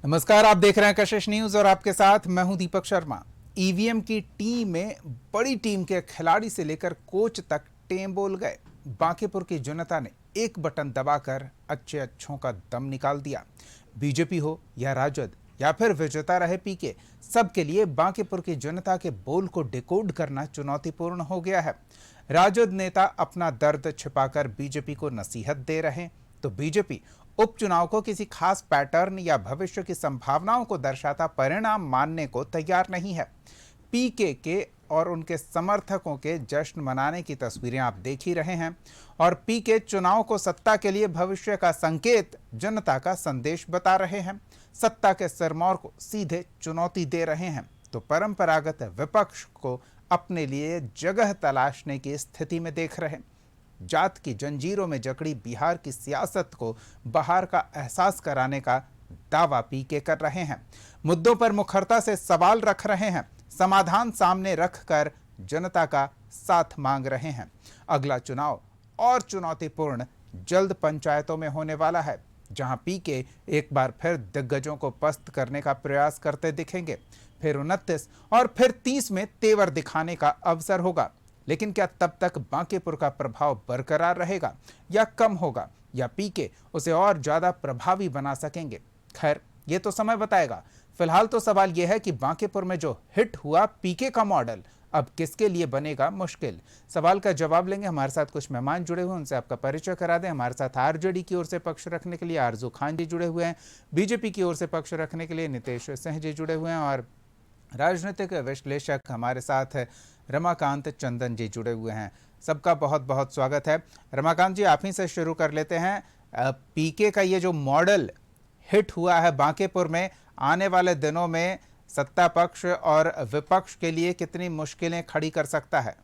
नमस्कार, आप देख रहे हैं कशिश न्यूज और आपके साथ मैं हूं दीपक शर्मा। ईवीएम की टीम में बड़ी टीम के खिलाड़ी से लेकर कोच तक टेम बोल गए। बांकीपुर की जनता ने एक बटन दबाकर अच्छे अच्छों का दम निकाल दिया। बीजेपी हो या राजद या फिर विजेता रहे पीके, सबके लिए बांकीपुर की जनता के बोल को डिकोड करना चुनौतीपूर्ण हो गया है। राजद नेता अपना दर्द छिपाकर बीजेपी को नसीहत दे रहे, तो बीजेपी उपचुनाव को किसी खास पैटर्न या भविष्य की संभावनाओं को दर्शाता परिणाम मानने को तैयार नहीं है। पीके के और उनके समर्थकों के जश्न मनाने की तस्वीरें आप देख ही रहे हैं, और पीके चुनाव को सत्ता के लिए भविष्य का संकेत, जनता का संदेश बता रहे हैं। सत्ता के सिरमौर को सीधे चुनौती दे रहे हैं, तो परंपरागत विपक्ष को अपने लिए जगह तलाशने की स्थिति में देख रहे हैं। जात की जंजीरों में जकड़ी बिहार की सियासत को बाहर का एहसास कराने का दावा पीके कर रहे हैं। मुद्दों पर मुखरता से सवाल रख रहे हैं, समाधान सामने रखकर जनता का साथ मांग रहे हैं। अगला चुनाव और चुनौतीपूर्ण जल्द पंचायतों में होने वाला है, जहां पीके एक बार फिर दिग्गजों को पस्त करने का प्रयास करते दिखेंगे। फिर 29 और फिर 30 में तेवर दिखाने का अवसर होगा। लेकिन क्या तब तक बांकीपुर का प्रभाव बरकरार रहेगा या कम होगा, या पीके उसे और ज्यादा प्रभावी बना सकेंगे? खैर, ये तो समय बताएगा। फिलहाल तो सवाल यह है कि बांकीपुर में जो हिट हुआ पीके का मॉडल अब किसके लिए बनेगा मुश्किल। सवाल का जवाब लेंगे। हमारे साथ कुछ मेहमान जुड़े हुए, उनसे आपका परिचय करा दें। हमारे साथ आरजेडी की ओर से पक्ष रखने के लिए आरजू खान जी जुड़े हुए हैं, बीजेपी की ओर से पक्ष रखने के लिए नितेश सिंह जी जुड़े हुए हैं, और राजनीतिक विश्लेषक हमारे साथ रमाकांत चंदन जी जुड़े हुए हैं। सबका बहुत बहुत स्वागत है। रमाकांत जी, आप ही से शुरू कर लेते हैं। पीके का ये जो मॉडल हिट हुआ है बांकीपुर में, आने वाले दिनों में सत्ता पक्ष और विपक्ष के लिए कितनी मुश्किलें खड़ी कर सकता है?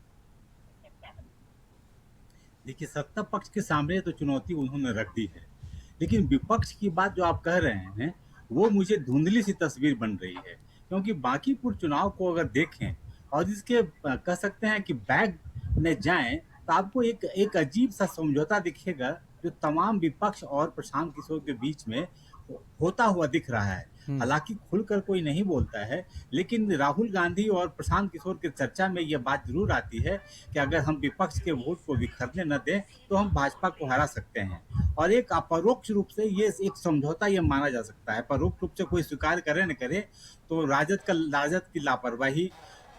देखिए, सत्ता पक्ष के सामने तो चुनौती उन्होंने रख दी है, लेकिन विपक्ष की बात जो आप कह रहे हैं वो मुझे धुंधली सी तस्वीर बन रही है। क्योंकि बांकीपुर चुनाव को अगर देखें और इसके कह सकते हैं कि बैग में जाएं तो आपको एक एक अजीब सा समझौता दिखेगा जो तमाम विपक्ष और प्रशांत किशोर के बीच में होता हुआ दिख रहा है। हालांकि खुलकर कोई नहीं बोलता है, लेकिन राहुल गांधी और प्रशांत किशोर की चर्चा में यह बात जरूर आती है कि अगर हम विपक्ष के वोट को बिखरने न दें तो हम भाजपा को हरा सकते हैं। और एक अपरोक्ष रूप से ये एक समझौता ये माना जा सकता है। परोक्ष रूप से कोई स्वीकार करे न करे तो राजद की लापरवाही,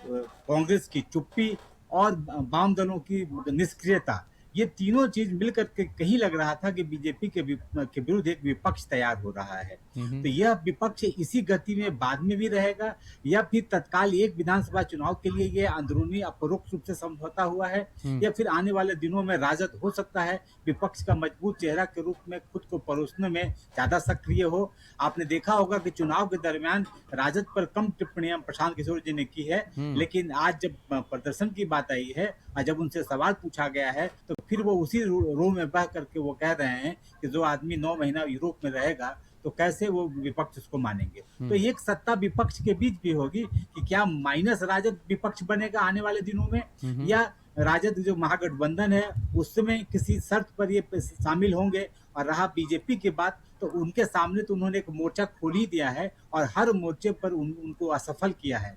कांग्रेस की चुप्पी और वाम दलों की निष्क्रियता, ये तीनों चीज मिलकर के कहीं लग रहा था कि बीजेपी के विरुद्ध एक विपक्ष तैयार हो रहा है। तो यह विपक्ष इसी गति में बाद में भी रहेगा, या फिर तत्काल एक विधानसभा चुनाव के लिए ये अंदरूनी अपरोक्ष रूप से समझौता हुआ है, या फिर आने वाले दिनों में राजद हो सकता है विपक्ष का मजबूत चेहरा के रूप में खुद को परोसने में ज्यादा सक्रिय हो। आपने देखा होगा कि चुनाव के दरमियान राजद पर कम टिप्पणियां प्रशांत किशोर जी ने की है, लेकिन आज जब प्रदर्शन की बात आई है और जब उनसे सवाल पूछा गया है तो फिर वो उसी रो में बह करके वो कह रहे हैं कि जो आदमी 9 महीना यूरोप में रहेगा तो कैसे वो विपक्ष उसको मानेंगे। तो एक सत्ता विपक्ष के बीच भी होगी कि क्या माइनस राजद विपक्ष बनेगा आने वाले दिनों में, या राजद जो महागठबंधन है उसमें किसी शर्त पर ये शामिल होंगे। और रहा बीजेपी की बात, तो उनके सामने तो उन्होंने एक मोर्चा खोल ही दिया है और हर मोर्चे पर उनको असफल किया है।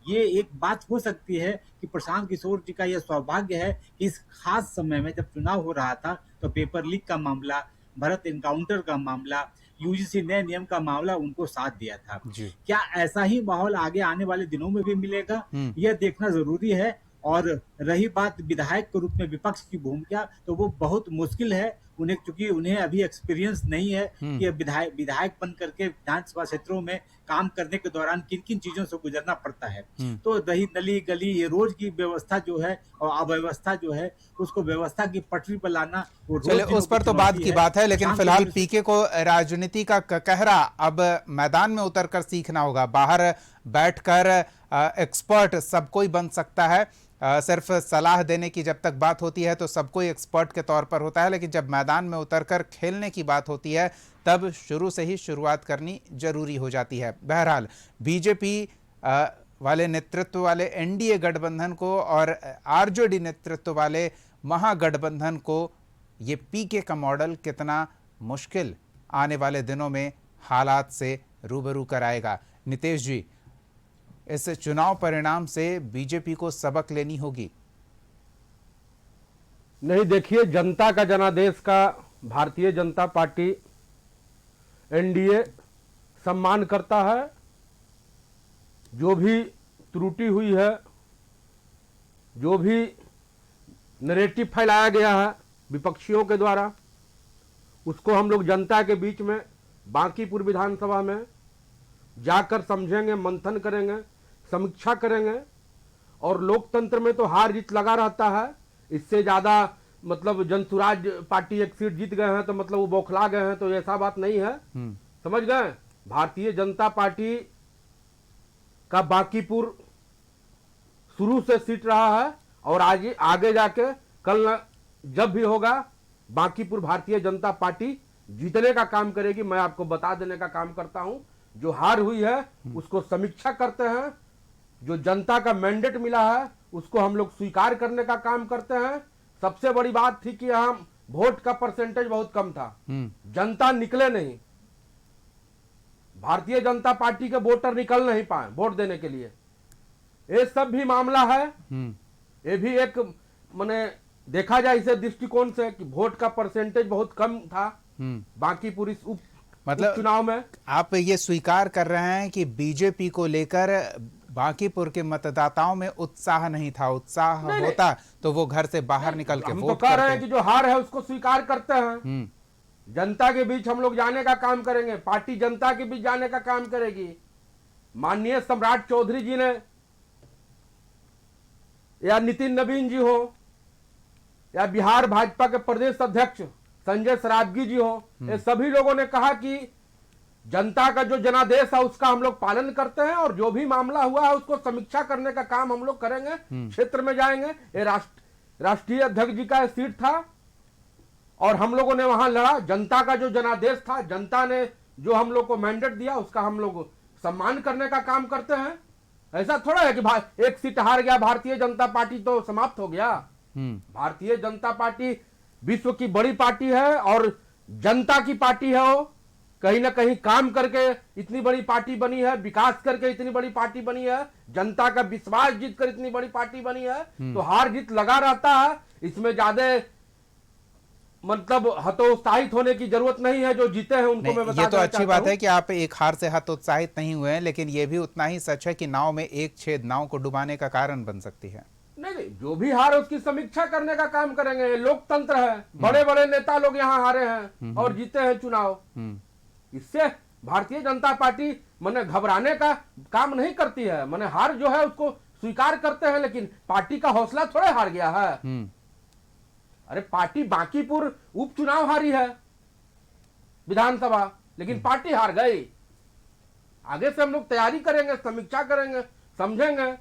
ये एक बात हो सकती है कि प्रशांत किशोर जी का यह सौभाग्य है कि इस खास समय में जब चुनाव हो रहा था तो पेपर लीक का मामला, भरत एनकाउंटर का मामला, यूजीसी नए नियम का मामला उनको साथ दिया था। क्या ऐसा ही माहौल आगे आने वाले दिनों में भी मिलेगा, यह देखना जरूरी है। और रही बात विधायक के रूप में विपक्ष की भूमिका, तो वो बहुत मुश्किल है उन्हें, क्योंकि उन्हें अभी एक्सपीरियंस नहीं है कि विधायक बन करके विधानसभा क्षेत्रों में काम करने के दौरान किन किन चीजों से गुजरना पड़ता है। तो दही नली गली ये रोज की व्यवस्था जो है और अव्यवस्था जो है उसको व्यवस्था की पटरी पर लाना, वो चलिए उस पर तो बात की बात है, लेकिन फिलहाल पीके को राजनीति का कहरा अब मैदान में उतरकर सीखना होगा। बाहर बैठकर एक्सपर्ट सब कोई बन सकता है, सिर्फ सलाह देने की जब तक बात होती है तो सब कोई एक्सपर्ट के तौर पर होता है, लेकिन जब मैदान में उतरकर खेलने की बात होती है तब शुरू से ही शुरुआत करनी जरूरी हो जाती है। बहरहाल बीजेपी वाले नेतृत्व वाले एनडीए गठबंधन को और आरजेडी नेतृत्व वाले महागठबंधन को ये पीके का मॉडल कितना मुश्किल आने वाले दिनों में हालात से रूबरू कराएगा। नितेश जी, इस चुनाव परिणाम से बीजेपी को सबक लेनी होगी। नहीं, देखिए, जनता का जनादेश का भारतीय जनता पार्टी एनडीए सम्मान करता है। जो भी त्रुटि हुई है, जो भी नैरेटिव फैलाया गया है विपक्षियों के द्वारा, उसको हम लोग जनता के बीच में बांकीपुर विधानसभा में जाकर समझेंगे, मंथन करेंगे, समीक्षा करेंगे। और लोकतंत्र में तो हार जीत लगा रहता है। इससे ज्यादा मतलब जनसुराज पार्टी एक सीट जीत गए हैं तो मतलब वो बौखला गए हैं, तो ऐसा बात नहीं है। समझ गए? भारतीय जनता पार्टी का बांकीपुर शुरू से सीट रहा है और आज आगे जाके कल जब भी होगा बांकीपुर भारतीय जनता पार्टी जीतने का काम करेगी। मैं आपको बता देने का काम करता हूं। जो हार हुई है उसको समीक्षा करते हैं, जो जनता का मैंडेट मिला है उसको हम लोग स्वीकार करने का काम करते हैं। सबसे बड़ी बात थी कि हम वोट का परसेंटेज बहुत कम था, जनता निकले नहीं, भारतीय जनता पार्टी के वोटर निकल नहीं पाए वोट देने के लिए। ये सब भी मामला है। ये भी एक माने देखा जाए इसे दृष्टिकोण से कि वोट का परसेंटेज बहुत कम था बांकीपुर इस मतलब चुनाव में। आप ये स्वीकार कर रहे हैं कि बीजेपी को लेकर बांकीपुर के मतदाताओं में उत्साह नहीं था। उत्साह नहीं, होता तो वो घर से बाहर निकल के हम तो वोट कह रहे हैं करते। कि जो हार है उसको स्वीकार करते हैं। जनता के बीच हम लोग जाने का काम करेंगे, पार्टी जनता के बीच जाने का काम करेगी। माननीय सम्राट चौधरी जी ने या नितिन नवीन जी हो या बिहार भाजपा के प्रदेश अध्यक्ष संजय सरावगी जी हो, ये सभी लोगों ने कहा कि जनता का जो जनादेश है उसका हम लोग पालन करते हैं और जो भी मामला हुआ है उसको समीक्षा करने का काम हम लोग करेंगे। क्षेत्र में जाएंगे। ये राष्ट्रीय अध्यक्ष जी का सीट था और हम लोगों ने वहां लड़ा। जनता का जो जनादेश था, जनता ने जो हम लोग को मैंडेट दिया उसका हम लोग सम्मान करने का काम करते हैं। ऐसा थोड़ा है कि एक सीट हार गया भारतीय जनता पार्टी तो समाप्त हो गया। भारतीय जनता पार्टी विश्व की बड़ी पार्टी है और जनता की पार्टी है। वो कहीं ना कहीं काम करके इतनी बड़ी पार्टी बनी है, विकास करके इतनी बड़ी पार्टी बनी है, जनता का विश्वास जीत कर इतनी बड़ी पार्टी बनी है। तो हार जीत लगा रहता है, इसमें ज्यादा मतलब हतोत्साहित होने की जरूरत नहीं है। जो जीते हैं उनको मैं बता ये तो अच्छी बात है कि आप एक हार से हतोत्साहित नहीं हुए हैं, लेकिन ये भी उतना ही सच है कि नाव में एक छेद नाव को डुबाने का कारण बन सकती है। नहीं, जो भी हार है उसकी समीक्षा करने का काम करेंगे। ये लोकतंत्र है, बड़े बड़े नेता लोग यहाँ हारे हैं और जीते हैं चुनाव। इससे भारतीय जनता पार्टी मैंने घबराने का काम नहीं करती है। मैंने हार जो है उसको स्वीकार करते हैं, लेकिन पार्टी का हौसला थोड़े हार गया है। अरे पार्टी बांकीपुर उपचुनाव हारी है विधानसभा, लेकिन पार्टी हार गई। आगे से हम लोग तैयारी करेंगे, समीक्षा करेंगे, समझेंगे।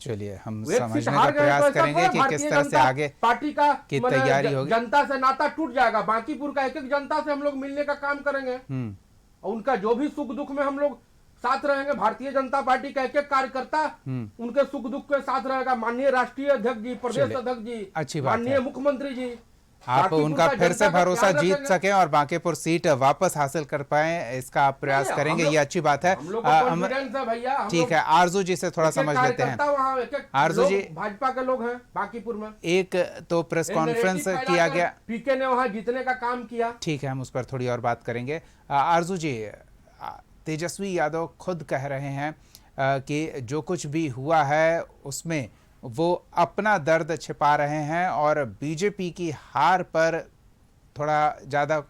चलिए, हम एक सीट समझने हार का गए प्रयास तो करेंगे कि किस तरह से आगे पार्टी का की मतलब तैयारी होगी। जनता से नाता टूट जाएगा। बांकीपुर का एक एक जनता से हम लोग मिलने का काम करेंगे और उनका जो भी सुख दुख में हम लोग साथ रहेंगे। भारतीय जनता पार्टी का एक एक कार्यकर्ता उनके सुख दुख के साथ रहेगा। माननीय राष्ट्रीय अध्यक्ष जी, प्रदेश अध्यक्ष जी, अच्छी बात माननीय है। मुख्यमंत्री जी, आप उनका फिर से भरोसा जीत रखेंगे। सके और बांकीपुर सीट वापस हासिल कर पाए, इसका आप प्रयास नहीं, करेंगे। हम ये अच्छी बात है। हम लोग को कॉन्फिडेंस है भैया। हम ठीक लोग है, आरजू जी से थोड़ा एक-एक समझ लेते हैं। कार्यकर्ता वहाँ एक-एक आरजू लोग जी, भाजपा के लोग हैं बांकीपुर में। एक तो प्रेस कॉन्फ्रेंस किया गया, पीके ने वहां जीतने का काम किया। ठीक है, हम उस पर थोड़ी और बात करेंगे। आरजू जी, तेजस्वी यादव खुद कह रहे हैं कि जो कुछ भी हुआ है उसमें वो अपना दर्द छिपा रहे हैं और बीजेपी की हार पर थोड़ा ज़्यादा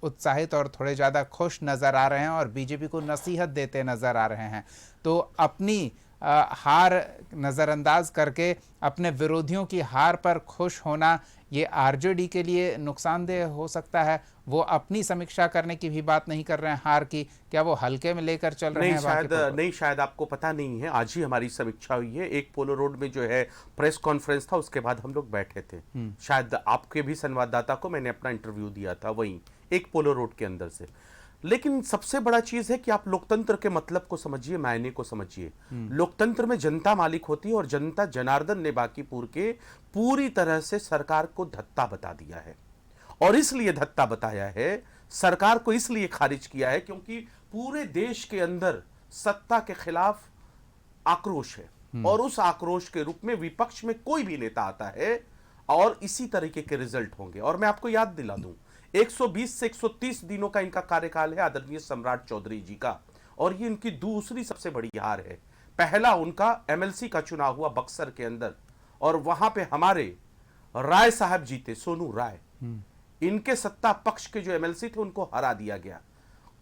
उत्साहित और थोड़े ज़्यादा खुश नज़र आ रहे हैं और बीजेपी को नसीहत देते नज़र आ रहे हैं। तो अपनी हार नज़रअंदाज करके अपने विरोधियों की हार पर खुश होना ये आरजेडी के लिए नुकसानदेह हो सकता है। वो अपनी समीक्षा करने की भी बात नहीं कर रहे हैं हार की, क्या वो हल्के में लेकर चल रहे हैं? शायद आपको पता नहीं है, आज ही हमारी समीक्षा हुई है। एक पोलो रोड में जो है प्रेस कॉन्फ्रेंस था, उसके बाद हम लोग बैठे थे। शायद आपके भी संवाददाता को मैंने अपना इंटरव्यू दिया था वहीं एक पोलो रोड के अंदर से। लेकिन सबसे बड़ा चीज है कि आप लोकतंत्र के मतलब को समझिए, मायने को समझिए। लोकतंत्र में जनता मालिक होती है और जनता जनार्दन ने बांकीपुर के पूरी तरह से सरकार को धत्ता बता दिया है। और इसलिए धत्ता बताया है, सरकार को इसलिए खारिज किया है क्योंकि पूरे देश के अंदर सत्ता के खिलाफ आक्रोश है और उस आक्रोश के रूप में विपक्ष में कोई भी नेता आता है और इसी तरीके के रिजल्ट होंगे। और मैं आपको याद दिला दूं, 120 से 130 दिनों का इनका कार्यकाल है आदरणीय सम्राट चौधरी जी का, और ये इनकी दूसरी सबसे बड़ी हार है। पहला उनका एमएलसी का चुनाव हुआ बक्सर के अंदर, और वहां पे हमारे राय साहब जीते, सोनू राय, इनके सत्ता पक्ष के जो एमएलसी थे उनको हरा दिया गया।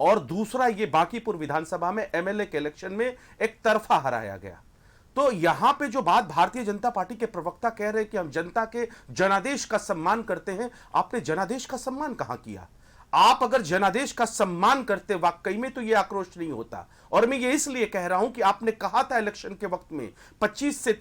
और दूसरा ये बांकीपुर विधानसभा में एमएलए के इलेक्शन में एक तरफा हराया गया। तो यहां पे जो बात भारतीय जनता पार्टी के प्रवक्ता कह रहे हैं कि हम जनता के जनादेश का सम्मान करते हैं, आपने जनादेश का सम्मान कहां किया? आप अगर जनादेश का सम्मान करते वाकई में तो यह आक्रोश नहीं होता। और मैं ये इसलिए कह रहा हूं कि आपने कहा था इलेक्शन के वक्त में 25 से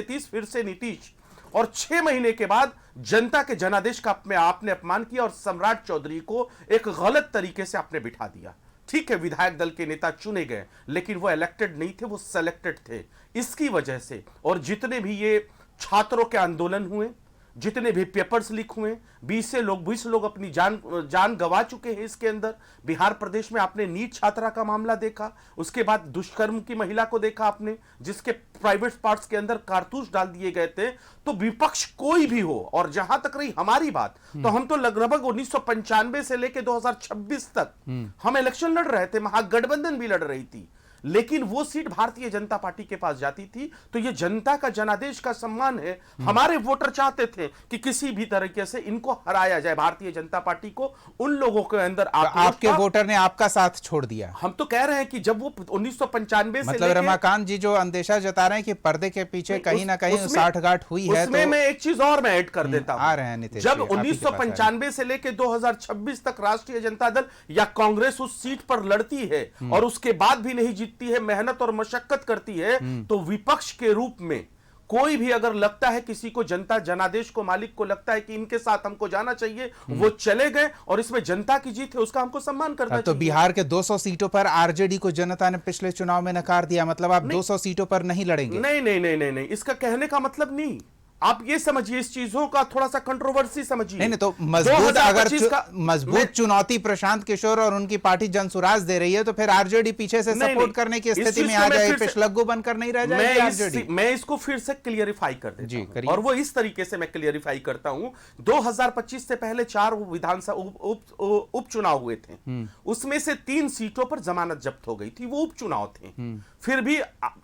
30 फिर से नीतीश, और 6 महीने के बाद जनता के जनादेश का आपने अपमान किया और सम्राट चौधरी को एक गलत तरीके से आपने बिठा दिया। ठीक है, विधायक दल के नेता चुने गए, लेकिन वो इलेक्टेड नहीं थे, वो सेलेक्टेड थे। इसकी वजह से और जितने भी ये छात्रों के आंदोलन हुए, जितने भी पेपर्स लीक हुए, 20 लोग अपनी जान गंवा चुके हैं इसके अंदर। बिहार प्रदेश में आपने नीट छात्रा का मामला देखा, उसके बाद दुष्कर्म की महिला को देखा आपने, जिसके प्राइवेट पार्ट्स के अंदर कारतूस डाल दिए गए थे। तो विपक्ष कोई भी हो, और जहां तक रही हमारी बात, तो हम तो लगभग 1995 से लेकर 2026 तक हम इलेक्शन लड़ रहे थे, महागठबंधन भी लड़ रही थी, लेकिन वो सीट भारतीय जनता पार्टी के पास जाती थी। तो ये जनता का जनादेश का सम्मान है। हमारे वोटर चाहते थे कि किसी भी तरीके से इनको हराया जाए, भारतीय जनता पार्टी को। उन लोगों के अंदर आपके वोटर ने आपका साथ छोड़ दिया। हम तो कह रहे हैं कि जब वो 1995 से मतलब रमाकांत जी जो अंदेशा जता रहे हैं कि पर्दे के पीछे कहीं ना कहीं साठगांठ हुई है, उसमें मैं एक चीज और मैं ऐड कर देता हूं। आ रहे हैं नीतीश जब जी, आप ही के पास 1995 से लेकर 2026 तक राष्ट्रीय जनता दल या कांग्रेस उस सीट पर लड़ती है और उसके बाद भी नहीं जीतती है, मेहनत और मशक्कत करती है, तो विपक्ष के रूप में कोई भी अगर लगता है किसी को, जनता जनादेश को, मालिक को लगता है कि इनके साथ हमको जाना चाहिए, वो चले गए, और इसमें जनता की जीत है, उसका हमको सम्मान करना चाहिए। तो बिहार के 200 सीटों पर आरजेडी को जनता ने पिछले चुनाव में नकार दिया, मतलब आप 200 सीटों पर नहीं लड़ेंगे? नहीं नहीं नहीं नहीं नहीं, इसका कहने का मतलब नहीं। आप ये समझिए, इस चीजों का थोड़ा सा कंट्रोवर्सी समझिए। नहीं तो मजबूत चुनौती प्रशांत किशोर और उनकी पार्टी जनसुराज दे रही है, तो फिर आरजेडी पीछे से सपोर्ट करने की स्थिति में आ जाए, पिछलग्गू बनकर नहीं रह जाएगी आरजेडी। मैं इसको फिर से क्लियरिफाई कर देता हूं, और वो इस तरीके से मैं क्लियरिफाई करता हूं। 2025 से पहले 4 विधानसभा उपचुनाव हुए थे, उसमें से 3 सीटों पर जमानत जब्त हो गई थी, वो उपचुनाव थे। फिर भी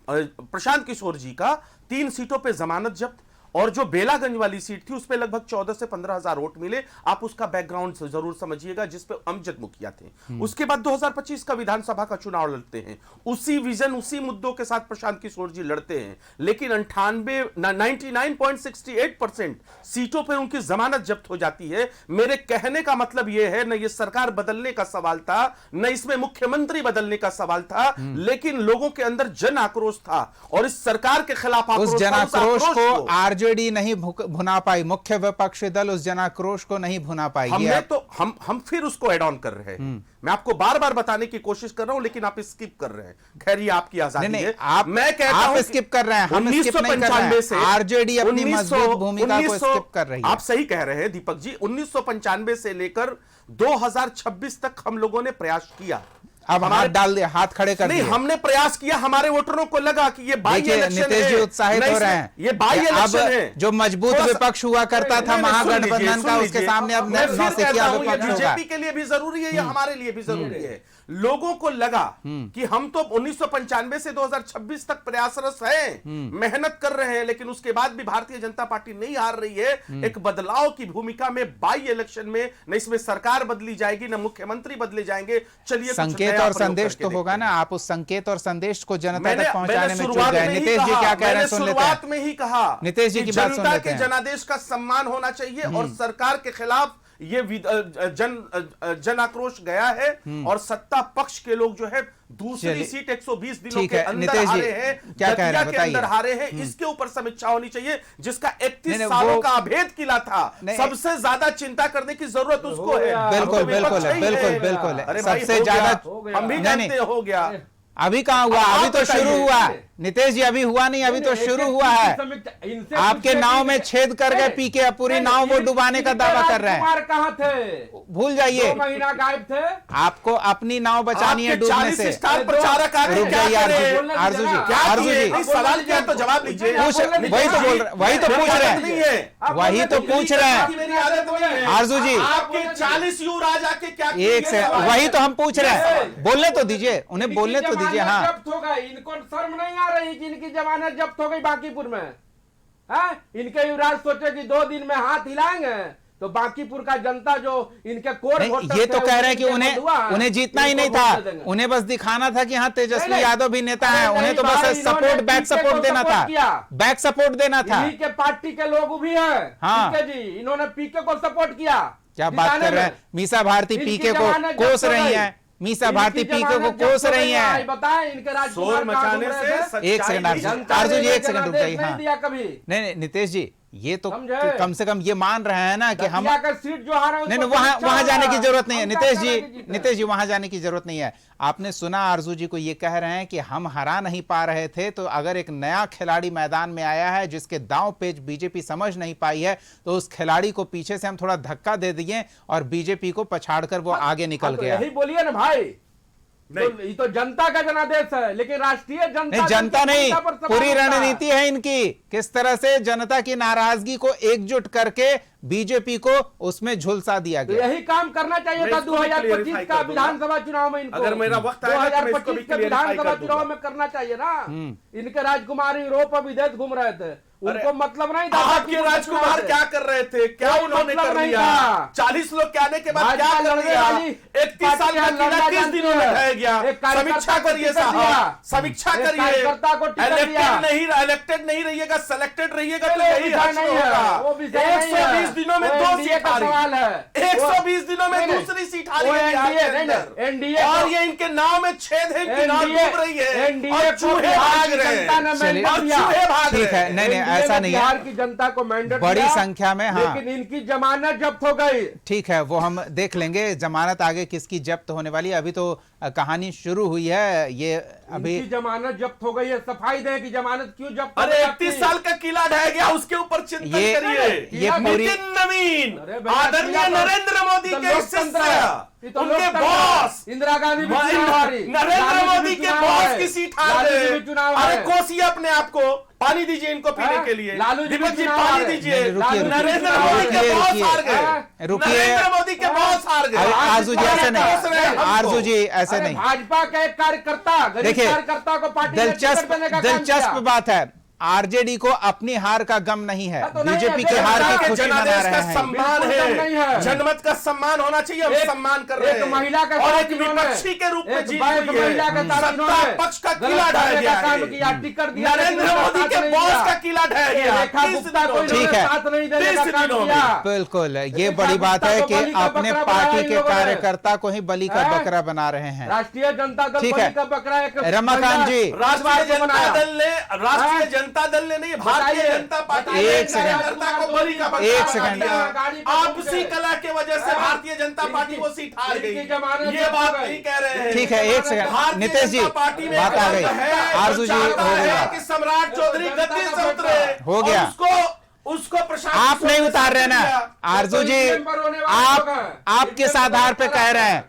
प्रशांत किशोर जी का 3 सीटों पर जमानत जब्त, और जो बेलागंज वाली सीट थी उस पे लगभग 14 से 15 हजार वोट मिले। आप उसका बैकग्राउंड जरूर समझिएगा, जिसपे अमजद मुखिया थे। उसके बाद 2025 का विधानसभा का चुनाव लड़ते हैं, उसी विजन, उसी मुद्दों के साथ प्रशांत किशोर जी लड़ते हैं, लेकिन 99.68% सीटों पर उनकी जमानत जब्त हो जाती है। मेरे कहने का मतलब यह है, न ये सरकार बदलने का सवाल था, न इसमें मुख्यमंत्री बदलने का सवाल था, लेकिन लोगों के अंदर जन आक्रोश था, और इस सरकार के खिलाफ उस जन आक्रोश को आरजेडी नहीं भुना पाई, मुख्य विपक्षी दल उस जनाक्रोश को नहीं भुना पाई। हमने तो हम फिर उसको एड ऑन कर रहे हैं। मैं आपको बार बार बताने की कोशिश कर रहा हूं, लेकिन आप स्किप कर रहे हैं। खैर, ये आपकी आजादी है। मैं कहता हूं आप स्किप कर रहे हैं, हम स्किप नहीं कर रहे हैं। आरजेडी अपनी मजबूत भूमिका को स्किप कर रही है। आप सही कह रहे हैं दीपक जी। 1995 से लेकर 2026 तक हम लोगों ने प्रयास किया। अब हाथ डाल दिया, हाथ खड़े कर दिए। नहीं, हमने प्रयास किया, हमारे वोटरों को लगा कि ये बाई इलेक्शन है। नीतीश जी उत्साहित हो रहे हैं, ये बाई इलेक्शन है। जो मजबूत विपक्ष हुआ करता था महागठबंधन का, उसके सामने अब नौसिखिया विपक्ष होगा। बीजेपी के लिए भी जरूरी है, या हमारे लिए भी जरूरी है। लोगों को लगा कि हम तो 1995 से 2026 तक प्रयासरत हैं, मेहनत कर रहे हैं, लेकिन उसके बाद भी भारतीय जनता पार्टी नहीं हार रही है। एक बदलाव की भूमिका में बाई इलेक्शन में, न इसमें सरकार बदली जाएगी, न मुख्यमंत्री बदले जाएंगे। चलिए, संकेत और संदेश तो होगा ना, आप उस संकेत और संदेश को जनता तक पहुंचाने में जुट गए। नीतीश जी क्या कह रहे हैं, सुन लेते हैं। शुरुआत में ही कहा नीतीश जी की बात सुन लेते हैं। जनता के जनादेश का सम्मान होना चाहिए, और सरकार के खिलाफ ये जन आक्रोश गया है, और सत्ता पक्ष के लोग जो है दूसरी सीट 120 दिनों के अंदर हारे हैं, क्या कह रहे हैं, के अंदर हारे हैं। इसके ऊपर समीक्षा होनी चाहिए, जिसका 31 सालों का अभेद किला था। सबसे ज्यादा चिंता करने की जरूरत उसको है। बिल्कुल बिल्कुल बिल्कुल बिल्कुल, सबसे ज्यादा हम भी जानते हो गया। अभी कहाँ हुआ, आप अभी तो बताइए। शुरू हुआ। नितेश जी अभी हुआ नहीं, अभी तो शुरू हुआ है। आपके नाव में छेद कर गए पीके, पूरी नाव वो डुबाने का दावा कर रहे हैं। कहाँ थे? भूल जाइए, 2 महीना गायब थे। आपको अपनी नाव बचानी है आपके डूबने 40 से। स्टार प्रचारक आ गए, रुक क्या जाइए करें? आरजू जी, क्या आरजू किए? जी इस सवाल किया तो जवाब लीजिए। पूछ, वही तो बोल रहे, वही तो पूछ रहे हैं, वही तो पूछ रहे हैं मेरी आदत नहीं है। आरजू जी। आपके 40 युवराज आके क्या एक से वही तो हम पूछ रहे हैं, बोलने तो दीजिए, उन्हें बोलने तो दीजिए। हाँ, जब्त हो गई, इनको शर्म नहीं आ रही कि इनकी जमानत जब्त हो गई बांकीपुर में। इनके युवराज सोचे कि 2 दिन में हाथ हिलाएंगे तो बांकीपुर का जनता जो इनके कोर नहीं, वोटर ये थे, तो कह रहे हैं कि उनके उन्हें बंधुआ हैं, उन्हें जीतना ही इनको नहीं वोट था, दे देंगे। उन्हें बस दिखाना था कि हाँ तेजस्वी नहीं, यादव भी नेता है, अरे उन्हें तो नहीं बस भाई, सपोर्ट, इन्होंने बैक पीके सपोर्ट को देना था, सपोर्ट किया। बैक सपोर्ट देना था। इन्हीं के पार्टी के लोग भी हैं। हाँ। पीके जी, इन्होंने पीके को सपोर्ट किया। क्या बात जिताने कर रहे हैं, में। मीसा भारती इनकी पीके को जमानत जब्त कोस हो रही गई। हैं, मीसा इनकी भारती पीके को जमानत कोस जब्त हो रही गई। हैं। बताएं इनके राजकुमार शोर मचाने से एक सेकंड आरजू जी, एक सेकंड रुक जाइए। हाँ, दिया कभी। नहीं नितेश जी, ये तो समझे? कम से कम ये मान रहे हैं ना कि हम दतिया का सीट जो हारा नहीं उसको वहां परीक्षा वहां जाने की होगा। जरूरत नहीं है हम नितेश क्या जी, करेंगे जीते? नितेश जी वहां जाने की जरूरत नहीं है। आपने सुना आरजू जी को ये कह रहे हैं कि हम हरा नहीं पा रहे थे, तो अगर एक नया खिलाड़ी मैदान में आया है जिसके दांव पेच बीजेपी समझ नहीं पाई है, तो उस खिलाड़ी को पीछे से हम थोड़ा धक्का दे दिए और बीजेपी को पछाड़कर वो आगे निकल तो गया। यही बोलिए ना भाई। तो ये तो जनता का जनादेश है, लेकिन राष्ट्रीय जनता नहीं, जनता नहीं, पर सवाल पूरी उठता है। रणनीति है इनकी, किस तरह से जनता की नाराजगी को एकजुट करके बीजेपी को उसमें झुलसा दिया तो गया। यही काम करना चाहिए मैं था इसको भी 2025 clarify का कर दूंगा। विधानसभा चुनाव में। इनको अगर मेरा वक्त आएगा तो मैं इसको भी 2025 के clarify विधानसभा कर दूंगा। चुनाव में करना चाहिए ना। इनके राजकुमार यूरोप और विदेश घूम रहे थे, उनको मतलब नहीं था। आपके राजकुमार क्या कर रहे थे, क्या कोई उन्होंने मतलब कर नहीं लिया? था। 40 लोग के आने के बाद क्या भाजपा कर लड़ने लिया? वाली 31 साल का पार्टियां किला लड़ना किस जानती दिनों में है। ढह गया? एक कार्यकर्ता समीक्षा को करिए टिकट दिया। साहब, समीक्षा एक करिए। कार्यकर्ता को टिकट दिया। इलेक्टेड नहीं रहिएगा, सेलेक्टेड रहिएगा तो वो यही विषय हश्र नहीं है, होगा। वो विषय नहीं है। 120 दिनों में वो 2 NDA सीट का हारी, सवाल है। 120 दिनों में नहीं, दूसरी सीट हारी वो है बिहार के NDA नहीं, अंदर। NDA और को- ये इनके नाव में छेद है, इनकी नाव डूब रही है NDA और को चूहे बिहार भाग की रहे जनता ने हैं। चलिए, मैंडेट और दिया। चूहे भाग ठीक है, रहे हैं। नहीं नहीं NDA ऐसा ने नहीं बिहार है, की जनता को मैंडेट बड़ी दिया, संख्या में। हाँ, लेकिन इनकी जमानत जब्त हो गई। ठीक है, वो हम देख लेंगे जमानत आगे किसकी जब्त होने वाली है। अभी तो कहानी शुरू हुई है, ये अभी इनकी जमानत जब्त हो गई है। सफाई दे कि जमानत क्यों जब्त अरे हो 31 जाती? साल का किला ढह गया, उसके ऊपर चिंतन ये करिए। पूरी नितिन नवीन, अरे भैया, आदरणीय किला तो- नरेंद्र मोदी तो के लोकतंत्र है। शिष्य, ये तो उनके लोकतंत्र है। बॉस इंदिरा गांधी भी चुनाव हारी, नरेंद्र लालू जी मोदी भी के चुनाव बॉस हारे, की सीट हार लालू जी गए। भी चुनाव अरे हारे। कोसिए अपने आप को, पानी दीजिए इनको पीने हाँ, के लिए। लालू जी भी दीपक जी चुनाव पानी हारे। दीजिए। नहीं, रुकिए, रुकिए, नरेंद्र रुकिए, मोदी के बॉस रुकिए, हार गए। रुकिए। नरेंद्र मोदी के बॉस हार गए। अरे आरजू जी ऐसे नहीं, हमको। आरजू जी ऐसे अरे नहीं। भाजपा के एक कार्यकर्ता, गरीब देखिए, कार्यकर्ता को पार्टी ने टिकट दिलचस्प देने का काम दिलचस्प किया। बात है, आरजेडी को अपनी हार का गम नहीं है, तो नहीं है, बीजेपी की फिर हार जनता की के खुशी मना जनादेश रहे का हैं। सम्मान बिल्कुल नहीं है, है। जनमत का सम्मान होना चाहिए, हम एक- सम्मान कर रहे एक हैं। महिला के और साथ एक इन्होंने- विपक्षी के रूप में एक जीत बैक हुई है। महिला के साथ सत्ता इन्होंने पक्ष का गलत किला ढह करने गया का काम है। किया, टिकट दिया, नरेंद्र लेकिन मोदी साथ के नहीं बॉस दिया। का किला ढह गया। रेखा 30 गुप्ता को दिनों में। इन्होंने ठीक है। साथ नहीं देने का 30 काम दिनों में। किया। बिल्कुल, ये रेखा बड़ी बात गुप्ता है को कि बलि का अपने बकरा पार्टी बनाया के इन लोगों ने। कार्यकर्ता को ही बलि का हैं? बकरा बना रहे हैं। राष्ट्रीय जनता दल ठीक बलि है। का बकरा एक रमाकांत जी, राष्ट्रीय जनता बनाया। दल ने, राष्ट्रीय हाँ? जनता दल ने नहीं, भारतीय बताइए, जनता पार्टी बताइए, ने एक सेकंड। कार्यकर्ता को बलि का बकरा एक बना सेकंड। दिया। गाड़ी पर आपसी घूम कला के वजह से हाँ? भारतीय जनता पार्टी वो सीट हार इनकी गई। जमानत ये जब्त बात हो गई। नहीं कह रहे हैं। ठीक है, एक सेकंड, भारतीय नितेश जी जनता पार्टी में बात आ गई, आरजू जी हो गया, कि सम्राट चौधरी गद्दी से उतरे हो गया। और उसको प्रशांत आप नहीं उतार रहे ना आरजू जी, आप किस आधार पे कह रहे हैं,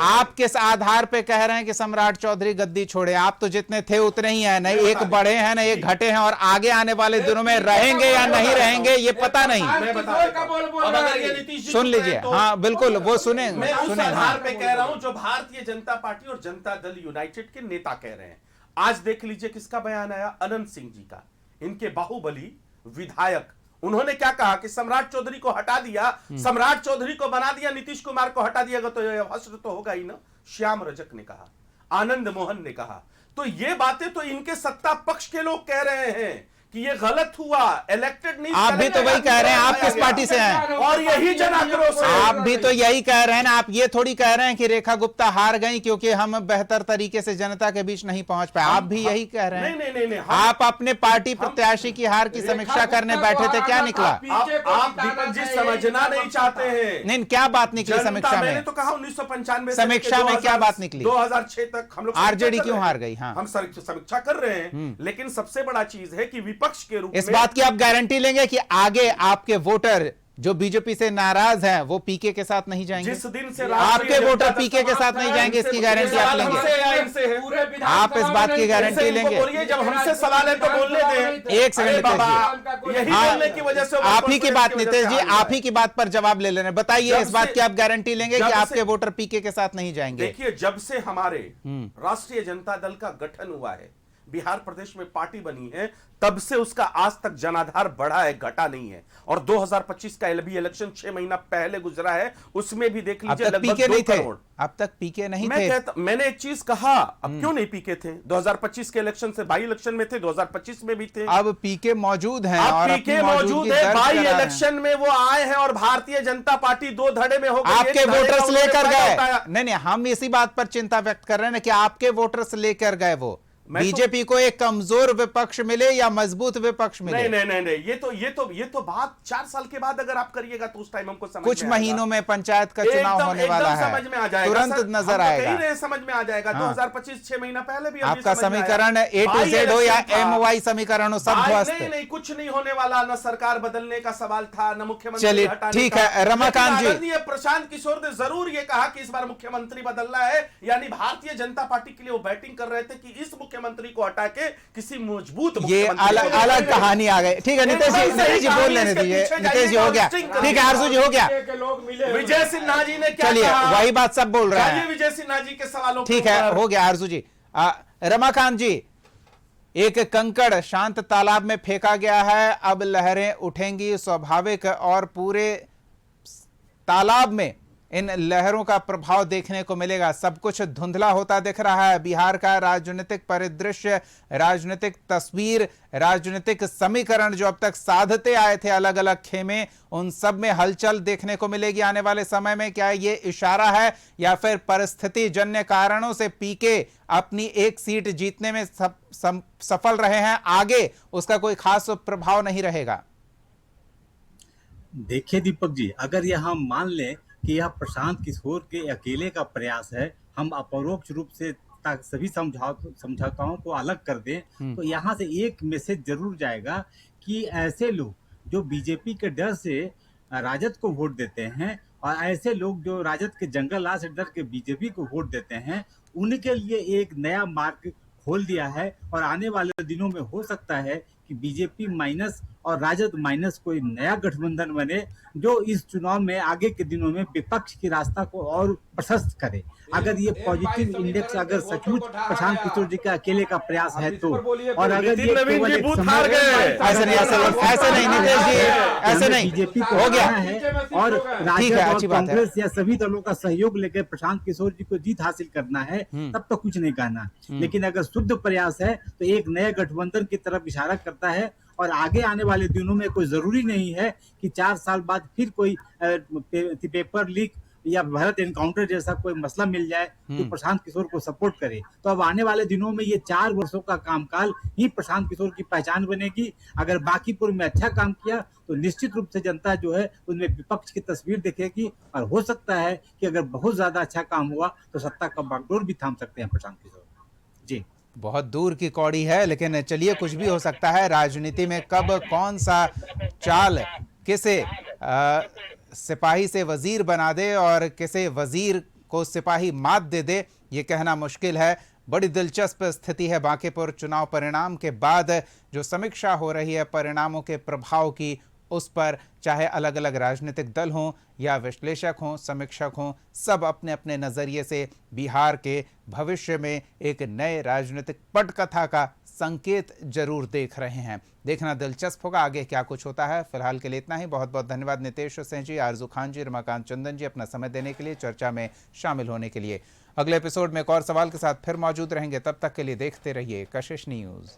आप किस आधार पे कह रहे हैं कि सम्राट चौधरी गद्दी छोड़े? आप तो जितने थे उतने ही हैं, नहीं एक बढ़े हैं ना एक घटे हैं, और आगे आने वाले दिनों में रहेंगे या नहीं रहेंगे ये पता नहीं। मैं बता देता हूं। अब अगर ये नीतीश जी सुन चुप रहे लीजिए, तो- हाँ बिल्कुल, वो सुने मैं उस सुने। आधार हाँ, पे कह रहा हूं जो भारतीय जनता पार्टी और जनता दल यूनाइटेड के नेता कह रहे हैं। आज देख लीजिए किसका बयान आया, अनंत सिंह जी का, इनके बाहुबली विधायक। उन्होंने क्या कहा कि सम्राट चौधरी को हटा दिया, सम्राट चौधरी को बना दिया, नीतीश कुमार को हटा दिया तो ये हश्र तो होगा ही ना। श्याम रजक ने कहा, आनंद मोहन ने कहा। तो ये बातें तो इनके सत्ता पक्ष के लोग कह रहे हैं कि ये गलत हुआ, इलेक्टेड नहीं। आप भी तो वही कह रहे हैं, आप किस पार्टी से हैं? और यही जन आक्रोश है। आप भी तो यही कह रहे हैं ना, आप ये थोड़ी कह रहे हैं कि रेखा गुप्ता हार गई क्योंकि हम बेहतर तरीके से जनता के बीच नहीं पहुंच पाए। आप भी यही कह रहे हैं। नहीं, आप अपने पार्टी प्रत्याशी की हार की समीक्षा करने बैठे थे, क्या निकला? आप दीपक जी समझना नहीं चाहते हैं। नहीं, क्या बात निकली समीक्षा मैंने में? तो कहा 1995 समीक्षा में क्या बात निकली? 2006 तक हम लोग आरजेडी क्यों हार गई? हाँ, हम समीक्षा कर रहे हैं, लेकिन सबसे बड़ा चीज है कि विपक्ष के रूप में इस बात की आप गारंटी लेंगे कि आगे आपके वोटर जो बीजेपी से नाराज हैं वो पीके के साथ नहीं जाएंगे? जिस दिन से आपके वोटर पीके के साथ नहीं जाएंगे, इसकी गारंटी आप लेंगे? आप इस बात की गारंटी लेंगे? बोलिए, जब हमसे सवाल है तो बोलने दें। एक सेकंड नितेश जी, यही हाँ, बोलने की वजह से आप ही की बात नितेश जी, आप ही की बात पर जवाब ले लेने। बताइए, इस बात की आप गारंटी लेंगे कि आपके वोटर पीके के साथ नहीं जाएंगे? देखिए, जब से हमारे राष्ट्रीय जनता दल का गठन हुआ है, बिहार प्रदेश में पार्टी बनी है, तब से उसका आज तक जनाधार बढ़ा है, घटा नहीं है। और 2025 का भी इलेक्शन 6 महीना पहले गुजरा है, उसमें भी देख लीजिए लगभग 2 करोड़। अब तक पीके नहीं थे। मैंने एक चीज कहा, अब क्यों नहीं पीके थे? 2025 के इलेक्शन से बाई इलेक्शन में थे, 2025 में भी थे। अब पीके मौजूद हैं और पीके मौजूद है। बाई इलेक्शन में वो आए हैं और भारतीय जनता पार्टी 2 धड़े में हो गई। आपके वोटर्स लेकर गए? नहीं, हम इसी बात पर चिंता व्यक्त कर रहे हैं कि आपके वोटर्स लेकर गए वो बीजेपी को एक कमजोर विपक्ष मिले या मजबूत विपक्ष मिले? नहीं, ये तो बात 4 साल के बाद अगर आप करिएगा तो उस टाइम हमको समझ कुछ महीनों में पंचायत का चुनाव होने वाला है, समझ में आ जाएगा, तुरंत नजर आएगा, समझ में आ जाएगा। 2025 6 महीना पहले भी आपका समीकरण A to Z हो या MY समीकरण हो, सब ध्वस्त। नहीं, कुछ नहीं होने वाला। न सरकार बदलने का सवाल था, न मुख्यमंत्री चलिए ठीक है। रमाकांत जी, प्रशांत किशोर ने जरूर ये कहा कि इस बार मुख्यमंत्री बदलना है, यानी भारतीय जनता पार्टी के लिए वो बैटिंग कर रहे थे कि इस मुख्यमंत्री को हटा के किसी मजबूत, ये अलग कहानी आ गई। ठीक है नितेश जी बोल लेने दीजिए। नितेश जी हो गया, ठीक है। आरजू जी हो गया। विजय सिन्हा जी ने क्या चलिए, कहा? वही बात सब बोल रहे हैं। विजय सिन्हा जी के सवालों, ठीक है, हो गया आरजू जी। रमाकांत जी, एक कंकड़ शांत तालाब में फेंका गया है, अब लहरें उठेंगी स्वाभाविक, और पूरे तालाब में इन लहरों का प्रभाव देखने को मिलेगा। सब कुछ धुंधला होता दिख रहा है। बिहार का राजनीतिक परिदृश्य, राजनीतिक तस्वीर, राजनीतिक समीकरण जो अब तक साधते आए थे अलग अलग खेमे, उन सब में हलचल देखने को मिलेगी आने वाले समय में। क्या ये इशारा है या फिर परिस्थिति जन्य कारणों से पीके अपनी एक सीट जीतने में सफल रहे हैं, आगे उसका कोई खास प्रभाव नहीं रहेगा? देखिए दीपक जी, अगर यह हम मान लें कि यह प्रशांत किशोर के अकेले का प्रयास है, हम अपरोक्ष रूप से सभी समझौताओं को अलग कर दें, तो यहाँ से एक मैसेज जरूर जाएगा कि ऐसे लोग जो बीजेपी के डर से राजद को वोट देते हैं और ऐसे लोग जो राजद के जंगल राज से डर के बीजेपी को वोट देते हैं, उनके लिए एक नया मार्ग खोल दिया है। और आने वाले दिनों में हो सकता है कि बीजेपी माइनस और राजद माइनस कोई नया गठबंधन बने, जो इस चुनाव में आगे के दिनों में विपक्ष की रास्ता को और प्रशस्त करे। अगर ये पॉजिटिव इंडेक्स अगर सचमुच प्रशांत किशोर जी का अकेले का प्रयास है तो, और अगर ये ऐसे नहीं नितेश जी, ऐसे नहीं, बीजेपी को हो गया है और राजद और कांग्रेस या सभी दलों का सहयोग लेकर प्रशांत किशोर जी को जीत हासिल करना है, तब तो कुछ नहीं कहना। लेकिन अगर शुद्ध प्रयास है तो एक नए गठबंधन की तरफ इशारा करता है। और आगे आने वाले दिनों में कोई जरूरी नहीं है कि 4 साल बाद फिर कोई पेपर लीक या भारत एनकाउंटर जैसा कोई मसला मिल जाए तो प्रशांत किशोर को सपोर्ट करे। तो अब आने वाले दिनों में ये 4 वर्षों का कामकाल ही प्रशांत किशोर की पहचान बनेगी। अगर बांकीपुर में अच्छा काम किया तो निश्चित रूप से जनता जो है उनमें विपक्ष की तस्वीर देखेगी, और हो सकता है कि अगर बहुत ज्यादा अच्छा काम हुआ तो सत्ता का बागडोर भी थाम सकते हैं प्रशांत किशोर जी। बहुत दूर की कौड़ी है, लेकिन चलिए, कुछ भी हो सकता है। राजनीति में कब कौन सा चाल किसे सिपाही से वजीर बना दे और किसे वजीर को सिपाही मात दे, ये कहना मुश्किल है। बड़ी दिलचस्प स्थिति है बांकीपुर चुनाव परिणाम के बाद जो समीक्षा हो रही है परिणामों के प्रभाव की, उस पर चाहे अलग अलग राजनीतिक दल हों या विश्लेषक हों, समीक्षक हों, सब अपने अपने नज़रिए से बिहार के भविष्य में एक नए राजनीतिक पटकथा का संकेत जरूर देख रहे हैं। देखना दिलचस्प होगा आगे क्या कुछ होता है। फिलहाल के लिए इतना ही। बहुत बहुत धन्यवाद नितेश सिंह जी, आरजू खान जी, रमाकांत चंदन जी, अपना समय देने के लिए, चर्चा में शामिल होने के लिए। अगले एपिसोड में एक और सवाल के साथ फिर मौजूद रहेंगे। तब तक के लिए देखते रहिए कशिश न्यूज़।